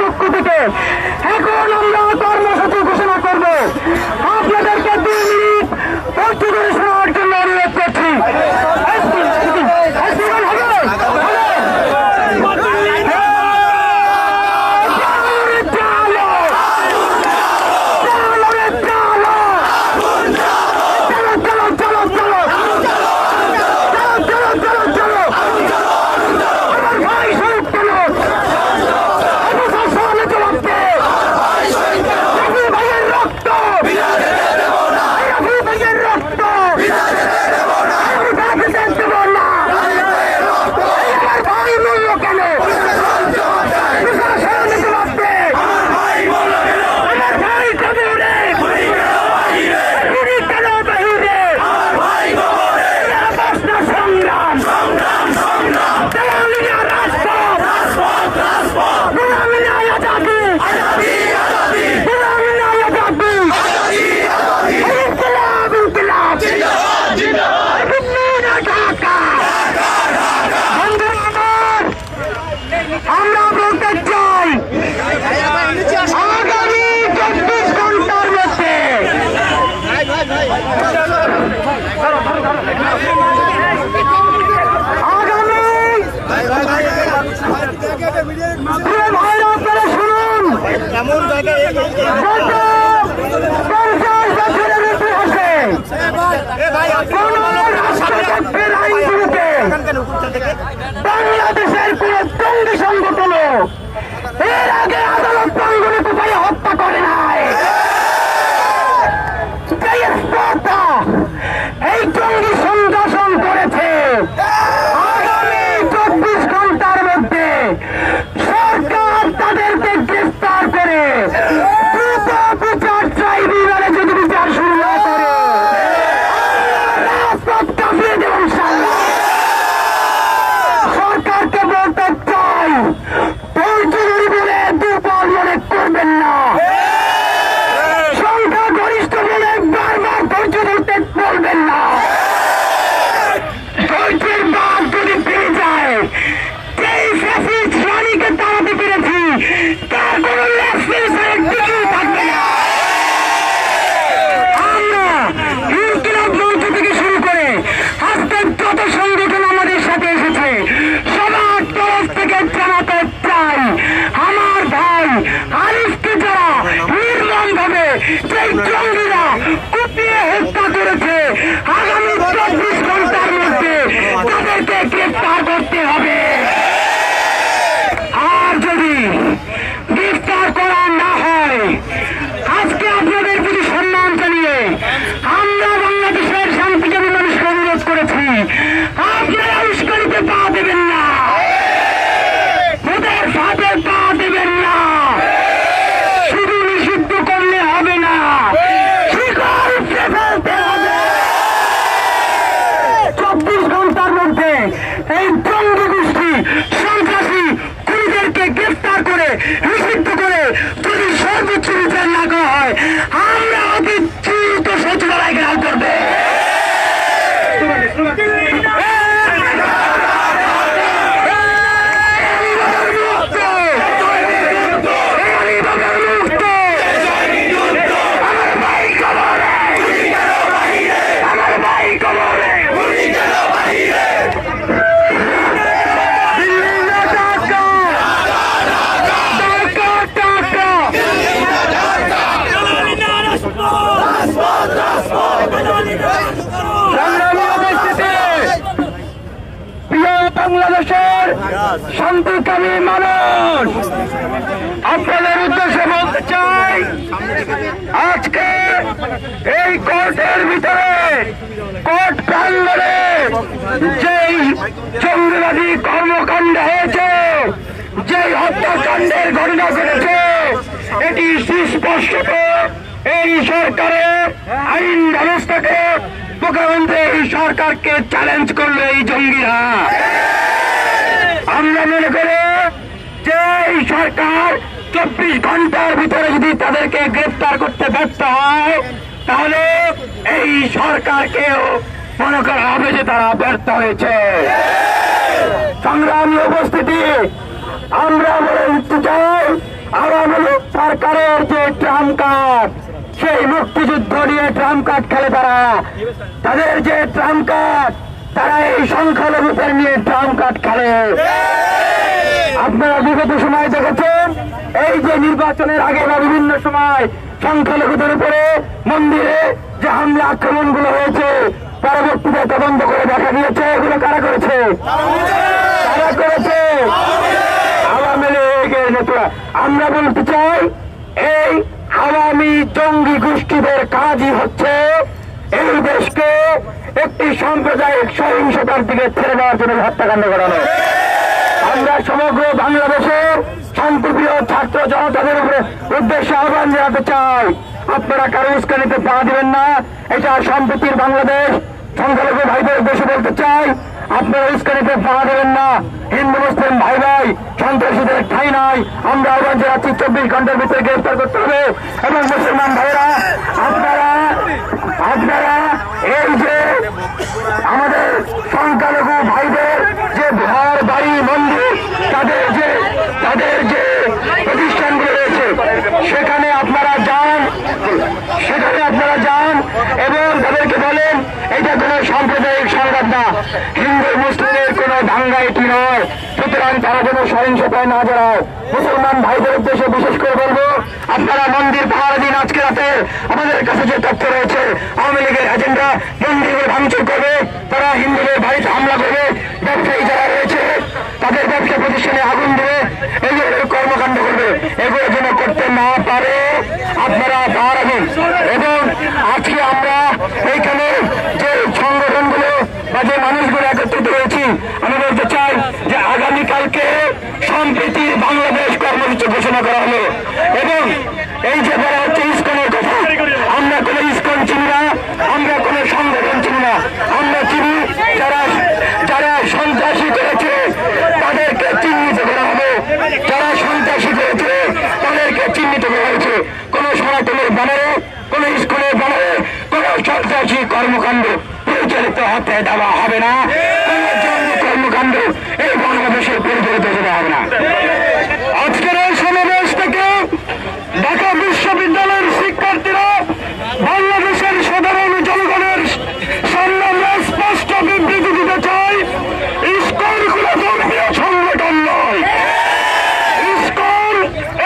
পক্ষ থেকে এখন আমরা কর্মসূচি ঘোষণা করব। আপনাদেরকে 2 মিনিট পর্যটন শোনার জন্য অনুরোধ করছি। আমরা বলতে চাই আগামী 24 ঘন্টার মধ্যে ভাইরা আপনারা শুনুন, এমন জায়গায় বছরের ইতিহাসে কোন রাষ্ট্রপক্ষের আইনগুলোকে বাংলাদেশের কোন জঙ্গি সংগঠন এর আগে আদালত প্রাঙ্গণে কোথায় হত্যা করে নাই। এই জঙ্গি সন্ত্রাসন করেছে। আগামী 24 ঘন্টার মধ্যে সরকার তাদেরকে গ্রেফতার করে দ্রুত বিচার ট্রাইব্যুনালে যদি বিচার শুরু না করে রাজপথ কাঁপিয়ে দেব ইনশাআল্লাহ। সরকারকে বলতে চাই পরিচয় বলে দুর্বল মনে করবেন না। সংখ্যা গরিষ্ঠ বলে বারবার ধৈর্য ধরতে বলবেন না। ধৈর্যের বাদ যদি ফিরে যায়, যেই ফ্যাসিস্ট রানীকে তাড়াতে পেরেছি তার কোন লেফটেন্যান্টের কিছুই থাকবে না। আমরা ইনকিলাব মঞ্চ থেকে শুরু করে আজকের যত সংগঠন আমাদের সাথে এসেছে সবার তরফ থেকে জানাতে চাই, আমার ভাই আরিফকে যারা নির্মম ভাবে সেই জঙ্গিরা কুপিয়ে হত্যা করেছে আগামী 24 ঘন্টার মধ্যে তাদেরকে গ্রেফতার করতে হবে। আর যদি গ্রেফতার করা না হয়, আজকে আপনাদের প্রতি সম্মান জানিয়ে আমরা বাংলাদেশের শান্তিকামী মানুষকে অনুরোধ করেছি, আপনারা উস্কানিতে পা দেবেন না, ওদের ফাঁদে পা দেবেন না। শুধু নিষিদ্ধ করলে হবে না, শিকল উপড়ে ফেলতে হবে। 24 ঘন্টার মধ্যে এই জঙ্গি গোষ্ঠী সন্ত্রাসী খুনিদেরকে গ্রেফতার করে নিষিদ্ধ করে যদি সর্বোচ্চ বিচার না করা হয়, আমরা অতি দ্রুত সচিবালয় ঘেরাও করবে। বাংলাদেশের শান্তিকামী মানুষ, আপনাদের উদ্দেশ্যে বলতে চাই, আজকে এই কোর্টের ভিতরে কোর্ট প্রাঙ্গণে যেই জঙ্গিবাদী কর্মকাণ্ড হয়েছে, যেই হত্যাকাণ্ডের ঘটনা ঘটেছে, এটি সুস্পষ্ট এই সরকারের আইন ব্যবস্থাকে মুখ্যমন্ত্রী এই সরকারকে চ্যালেঞ্জ করলো এই জঙ্গিরা। আমরা মনে করি যে এই সরকার 24 ঘন্টার ভিতরে যদি তাদেরকে গ্রেফতার করতে ব্যর্থ হয়, তাহলে এই সরকারকেও মনে করা হবে যে তারা ব্যর্থ হয়েছে। সংগ্রামী উপস্থিতি, আমরা বলে দিতে চাই, সরকারের যে ট্রাম্প কার্ড, সেই মুক্তিযুদ্ধ নিয়ে ট্রাম্প কার্ড খেলে তাদের যে ট্রাম্প কার্ড, তারা এই সংখ্যালঘুদের নিয়ে ট্রাম্প কার্ড খেলে। আপনারা বিগত সময় দেখেছেন, এই যে নির্বাচনের আগে বা বিভিন্ন সময় সংখ্যালঘুদের উপরে মন্দিরে যে হামলা আক্রমণগুলো হয়েছে, পরবর্তীতে তদন্ত করে দেখা গিয়েছে এগুলো কারা করেছে? কারা করেছে? আওয়ামী লীগের নেতারা। আমরা বলতে চাই, এই আওয়ামী জঙ্গি গোষ্ঠীদের কাজই হচ্ছে এই দেশকে একটি সাম্প্রদায়িক সহিংসতার দিকে ছেড়ে দেওয়ার জন্য হত্যাকাণ্ড করানো। আমরা সমগ্র বাংলাদেশের শান্তিপ্রিয় ছাত্র জনতাদের উপরে উদ্দেশ্যে আহ্বান জানাতে চাই, আপনারা কারো উস্কানিতে পা দিবেন না। এটা সম্প্রীতির বাংলাদেশ। সংখ্যালঘু ভাইদের উদ্দেশ্যে বলতে চাই, আপনারা উস্কানিতে পা দেবেন না। হিন্দু মুসলিম ভাই ভাই সন্ত্রাসীদের ঠাঁই নাই। আমরা আহ্বান জানাচ্ছি 24 ঘন্টার ভিতরে গ্রেফতার করতে হবে। এবং মুসলমান ভাইরা, আপনারা এই যে আমাদের সংখ্যালঘু ভাইদের যে ঘর বাড়ি মন্দির, তাদের যে প্রতিষ্ঠানগুলো রয়েছে, সেখানে আপনারা যান এবং তাদেরকে বলেন এটা কোনো সাম্প্রদায়িক সংঘাত না, হিন্দু মুসলিমের কোনো দাঙ্গা এটি নয়। সুতরাং তারা যেন সহিংসতায় না জড়ায়। মুসলমান ভাইদের উদ্দেশ্যে বিশেষ করে বলবো, আপনারা মন্দির পাহারা দিন। আজকে রাতে আমাদের কাছে যে তথ্য রয়েছে, আওয়ামী লীগের এজেন্টরা মন্দিরের ভাঙচুর করবে, তারা হিন্দুদের বাড়িতে হামলা করবে, ব্যবসায়ী যারা রয়েছে তাদের ব্যবসা প্রতিষ্ঠানে আগুন দেবে, এগুলো কর্মকাণ্ড করবে। এগুলো যেন করতে না পারে আপনারা পাহারা দিন। এবং আজকে আমরা এইখানে যে সংগঠনগুলো বা যে মানুষগুলো একত্রিত হয়েছি, আমি বলতে চাই যে আগামীকালকে সম্প্রীতির বাংলাদেশ কর্মসূচি ঘোষণা করা হলো। এবং এই যে বলা হচ্ছে ইসকনের কথা, আমরা কোনো ইসকন চিনি না, আমরা কোনো সংগঠন চিনি না। আমরা চিনি যারা সন্ত্রাসী করেছে তাদেরকে চিহ্নিত করা হবে, যারা সন্ত্রাসী করেছে তাদেরকে চিহ্নিত করা হয়েছে। কোন সনাতনের ব্যানারে, কোন স্কুলের ব্যানারে কোন সন্ত্রাসী কর্মকাণ্ড পরিচালিত হতে দেওয়া হবে না। কোন জঙ্গি কর্মকাণ্ড এই বাংলাদেশের পরিচালিত হতে দেওয়া হবে না। আজকের এই সমাবেশ থেকে ঢাকা বিশ্ববিদ্যালয়ের শিক্ষার্থীরা বাংলাদেশের সাধারণ জনগণের সামনে আমরা স্পষ্ট বিবৃতি দিতে চাই, ইসকন কোন ধর্মীয় সংগঠন নয়, ইসকন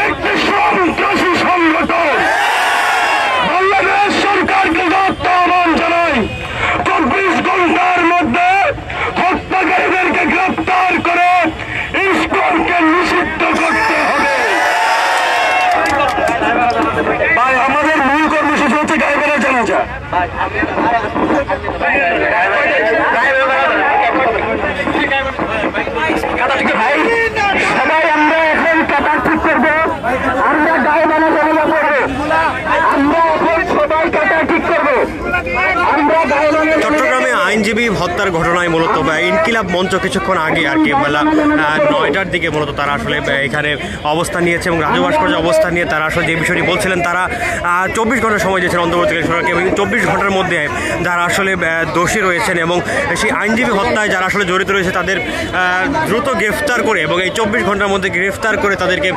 একটি সন্ত্রাসী সংগঠন। বাংলাদেশ সরকারকে আহ্বান জানাই, 24 ঘন্টার মধ্যে হত্যাকারীদেরকে গ্রেপ্তার করে ইসকনকে নিষিদ্ধ করতে হবে। ভাই, আমাদের মূল কর্মসূচি হচ্ছে গায়েবেলা জানাজা। ভাই, সবাই আমরা এখন কাতার ঠিক করবো, আমরা গায়েবেলা জানাজা করবো, আমরা এখন সবাই কাতার ঠিক করবো, আমরা গায়েবেলা। চট্টগ্রামে আইনজীবী হত্যার ঘটনায় মূলত ইনকিলাব মঞ্চ কিছুক্ষণ আগে আর কি বেলা 9টার দিকে মূলত তারা আসলে এখানে অবস্থান নিয়েছে এবং রাজু ভাস্কর্যে অবস্থান নিয়ে তারা আসলে যে বিষয়টি বলছিলেন, তারা 24 ঘন্টা সময় দিয়েছেন অন্তর্বর্তীকালীন সরকারকে এবং 24 ঘন্টার মধ্যে যারা আসলে দোষী রয়েছেন এবং সেই আইনজীবী হত্যায় যারা আসলে জড়িত রয়েছে তাদের দ্রুত গ্রেফতার করে এবং এই 24 ঘন্টার মধ্যে গ্রেফতার করে তাদেরকে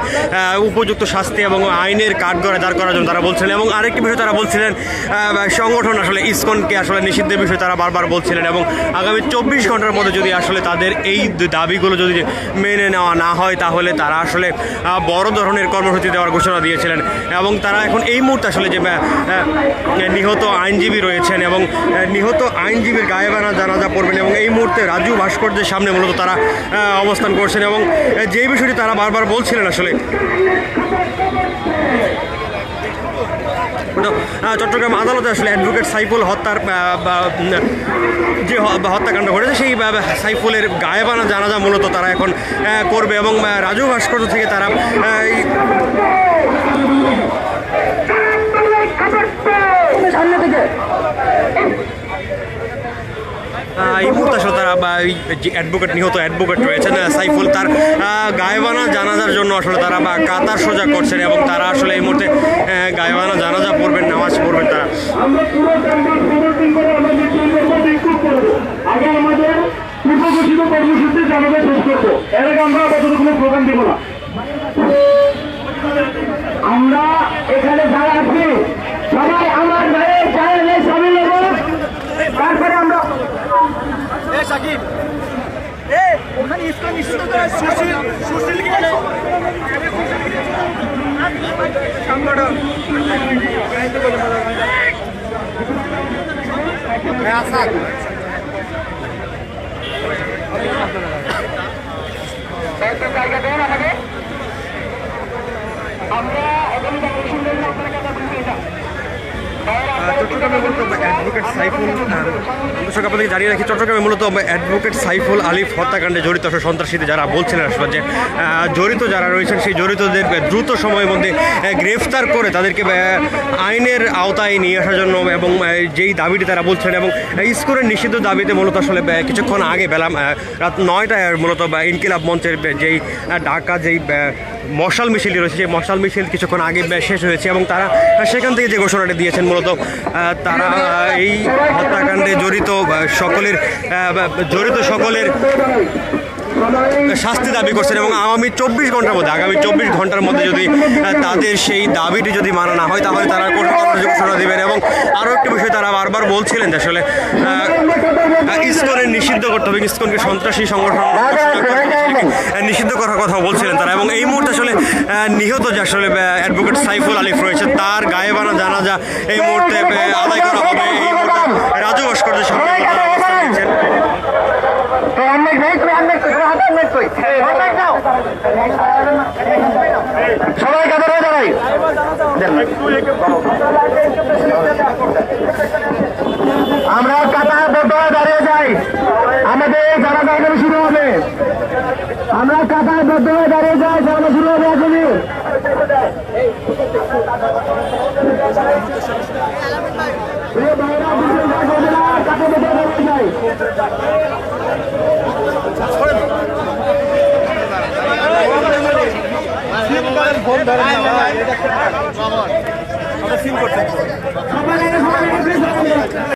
উপযুক্ত শাস্তি এবং আইনের কাঠগড়ায় দাঁড় করার জন্য তারা বলছিলেন। এবং আরেকটি বিষয় তারা বলছিলেন, সংগঠন আসলে ইসকনকে আসলে নিষিদ্ধের বিষয়ে তারা বারবার বলছিলেন এবং আগামী 24 ঘন্টার মধ্যে যদি আসলে তাদের এই দাবিগুলো যদি মেনে নেওয়া না হয় তাহলে তারা আসলে বড় ধরনের কর্মসূচি দেওয়ার ঘোষণা দিয়েছিলেন। এবং তারা এখন এই মুহূর্তে আসলে যে নিহত আইনজীবী রয়েছেন এবং নিহত আইনজীবীর গায়েবানা জানাজা পড়বেন এবং এই মুহূর্তে রাজু ভাস্কর্যের সামনে মূলত তারা অবস্থান করছেন এবং যেই বিষয়টি তারা বারবার বলছিলেন আসলে চট্টগ্রাম আদালতে আসলে অ্যাডভোকেট সাইফুল হত্যার যে হত্যাকাণ্ড ঘটেছে সেই সাইফুলের গায়েবানা জানাজা মূলত তারা এখন করবে এবং রাজু ভাস্কর্য থেকে তারা এই মুহূর্তে আসলে তারা যে অ্যাডভোকেট নিহত অ্যাডভোকেট রয়েছেন সাইফুল, তার গায়েবানা জানাজার জন্য আসলে তারা কাতার সোজা করছেন এবং তারা আসলে এই মুহূর্তে গায়েবানা জানাজা পড়বেন, নামাজ পড়বেন তারা। আমরা আমরা এখানে যারা আছি সবাই আমার ভাইয়ের চ্যানেলে সামিল হব। তারপরে আমরা জায়গা দেন আমাকে। আমরা চট্টগ্রামে মূলত অ্যাডভোকেট সাইফুল দর্শক আপনাদেরকে জানিয়ে রাখি, চট্টগ্রামে মূলত অ্যাডভোকেট সাইফুল আলিফ হত্যাকাণ্ডে জড়িত সন্ত্রাসীতে যারা বলছিলেন আসলে যে জড়িত যারা রয়েছেন সেই জড়িতদের দ্রুত সময়ের মধ্যে গ্রেফতার করে তাদেরকে আইনের আওতায় নিয়ে আসার জন্য এবং যেই দাবিটি তারা বলছেন এবং স্কুলের নিষিদ্ধ দাবিতে মূলত আসলে কিছুক্ষণ আগে বেলা রাত 9টায় মূলত ইনকিলাব মঞ্চের যেই ঢাকা যেই মশাল মিছিলটি রয়েছে সেই মশাল মিছিল কিছুক্ষণ আগে শেষ হয়েছে এবং তারা সেখান থেকে যে ঘোষণাটি দিয়েছেন মূলত তারা এই হত্যাকাণ্ডে জড়িত সকলের শাস্তি দাবি করছেন এবং আগামী 24 ঘন্টার মধ্যে যদি তাদের সেই দাবিটি যদি মানা না হয় তাহলে তারা কঠোর ঘোষণা দেবেন। এবং আরও একটি বিষয় তারা বারবার বলছিলেন যে আসলে ইসকনের নিষিদ্ধ করতে হবে, ইসকনকে সন্ত্রাসী সংগঠন নিষিদ্ধ করার কথা বলছিলেন তারা। এবং এই মুহূর্তে আসলে নিহত যে আসলে অ্যাডভোকেট সাইফুল আলিফ রয়েছে তার গায়েবানা জানাজা এই মুহূর্তে আদায় করা হবে। এই মুহূর্তে রাজু ভাস্কর্যের সামনে অবস্থান নিচ্ছেন। সবাই কাতারে দাঁড়াই। আমরা কাতারবদ্ধ হয়ে দাঁড়িয়ে যাই, আমাদের জানাজা এখানে শুরু হবে। আমরা কাতারবদ্ধ হয়ে দাঁড়িয়ে যাই, জানাজা শুরু হবে এখনই। কাতারবদ্ধ হয়ে দাঁড়িয়ে যাই। আমরা সিল করতে